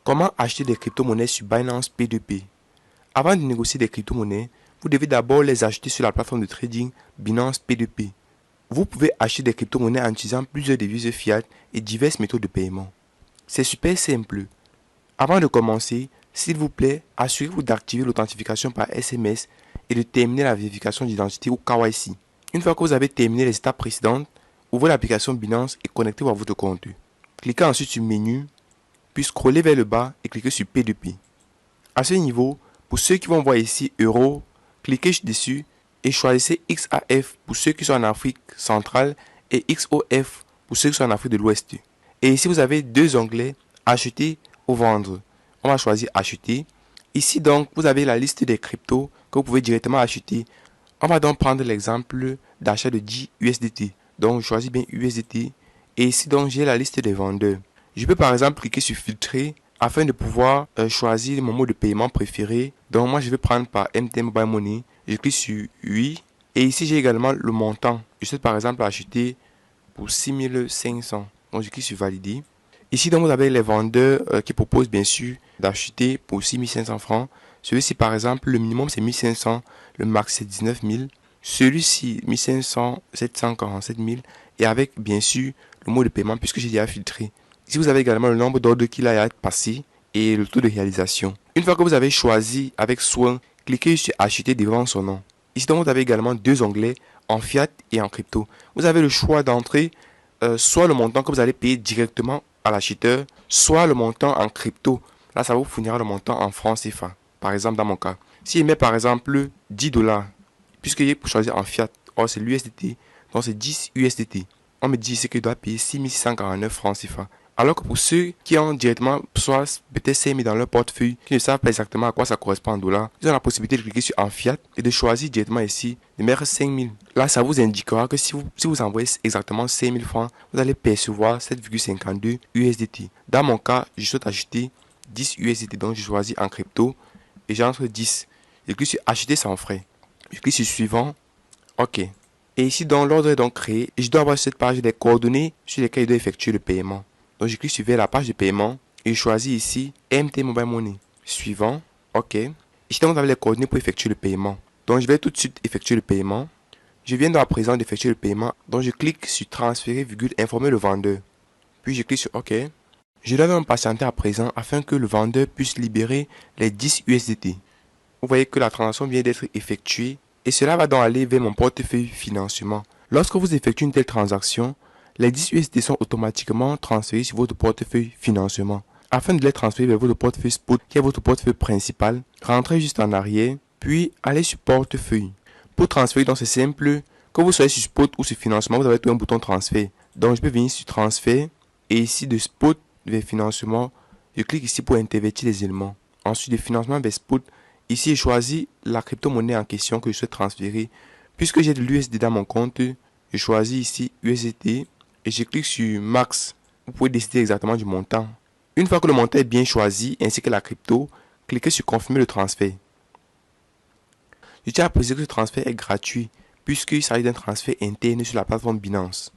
Comment acheter des crypto-monnaies sur Binance P2P? Avant de négocier des crypto-monnaies, vous devez d'abord les acheter sur la plateforme de trading Binance P2P. Vous pouvez acheter des crypto-monnaies en utilisant plusieurs devises fiat et diverses méthodes de paiement. C'est super simple. Avant de commencer, s'il vous plaît, assurez-vous d'activer l'authentification par SMS et de terminer la vérification d'identité ou KYC. Une fois que vous avez terminé les étapes précédentes, ouvrez l'application Binance et connectez-vous à votre compte. Cliquez ensuite sur Menu, puis scrollez vers le bas et cliquez sur P2P. À ce niveau, pour ceux qui vont voir ici Euro, cliquez dessus et choisissez XAF pour ceux qui sont en Afrique centrale et XOF pour ceux qui sont en Afrique de l'Ouest. Et ici, vous avez deux onglets, Acheter ou Vendre. On va choisir Acheter. Ici, donc, vous avez la liste des cryptos que vous pouvez directement acheter. On va donc prendre l'exemple d'achat de 10 USDT. Donc, je choisis bien USDT. Et ici, donc, j'ai la liste des vendeurs. Je peux par exemple cliquer sur Filtrer afin de pouvoir choisir mon mode de paiement préféré. Donc, moi, je vais prendre par MT Mobile Money. Je clique sur Oui. Et ici, j'ai également le montant. Je souhaite par exemple acheter pour 6500. Donc, je clique sur Valider. Ici, donc, vous avez les vendeurs qui proposent bien sûr d'acheter pour 6500 francs. Celui-ci, par exemple, le minimum c'est 1500, le max c'est 19 000. Celui-ci, 1500, 747 000. Et avec, bien sûr, le mot de paiement puisque j'ai déjà filtré. Ici, vous avez également le nombre d'ordres qu'il a passé et le taux de réalisation. Une fois que vous avez choisi avec soin, cliquez sur Acheter devant son nom. Ici, donc, vous avez également deux onglets en fiat et en crypto. Vous avez le choix d'entrer soit le montant que vous allez payer directement à l'acheteur, soit le montant en crypto. Là, ça vous fournira le montant en francs CFA. Par exemple, dans mon cas, si je mets par exemple 10 dollars, puisque j'ai choisir en fiat, or c'est l'USDT, donc c'est 10 USDT. On me dit ici que je dois payer 6649 francs CFA. Alors que pour ceux qui ont directement, soit peut-être 5 000 dans leur portefeuille, qui ne savent pas exactement à quoi ça correspond en dollars, ils ont la possibilité de cliquer sur en fiat et de choisir directement ici, de mettre 5 000. Là, ça vous indiquera que si vous envoyez exactement 5 000 francs, vous allez percevoir 7,52 USDT. Dans mon cas, je souhaite acheter 10 USDT, donc je choisis en crypto et j'entre 10. Je clique sur acheter sans frais. Je clique sur suivant. OK. Et ici, dans l'ordre est donc créé, et je dois avoir sur cette page des coordonnées sur lesquelles je dois effectuer le paiement. Donc, je clique sur vers la page de paiement et je choisis ici MT Mobile Money. Suivant. OK. Ici, donc, vous avez les coordonnées pour effectuer le paiement. Donc, je vais tout de suite effectuer le paiement. Je viens donc à présent d'effectuer le paiement. Donc, je clique sur transférer, informer le vendeur. Puis, je clique sur OK. Je dois donc patienter à présent afin que le vendeur puisse libérer les 10 USDT. Vous voyez que la transaction vient d'être effectuée et cela va donc aller vers mon portefeuille financement. Lorsque vous effectuez une telle transaction, les 10 USDT sont automatiquement transférés sur votre portefeuille financement. Afin de les transférer vers votre portefeuille spot, qui est votre portefeuille principal, rentrez juste en arrière, puis allez sur portefeuille. Pour transférer, donc c'est simple, que vous soyez sur spot ou sur financement, vous avez tout un bouton transfert. Donc je peux venir sur transfert et ici de spot vers financement, je clique ici pour intervertir les éléments. Ensuite de financement vers spot, ici je choisis la crypto-monnaie en question que je souhaite transférer. Puisque j'ai de l'USD dans mon compte, je choisis ici USDT et je clique sur Max. Vous pouvez décider exactement du montant. Une fois que le montant est bien choisi, ainsi que la crypto, cliquez sur Confirmer le transfert. Je tiens à préciser que ce transfert est gratuit, puisqu'il s'agit d'un transfert interne sur la plateforme Binance.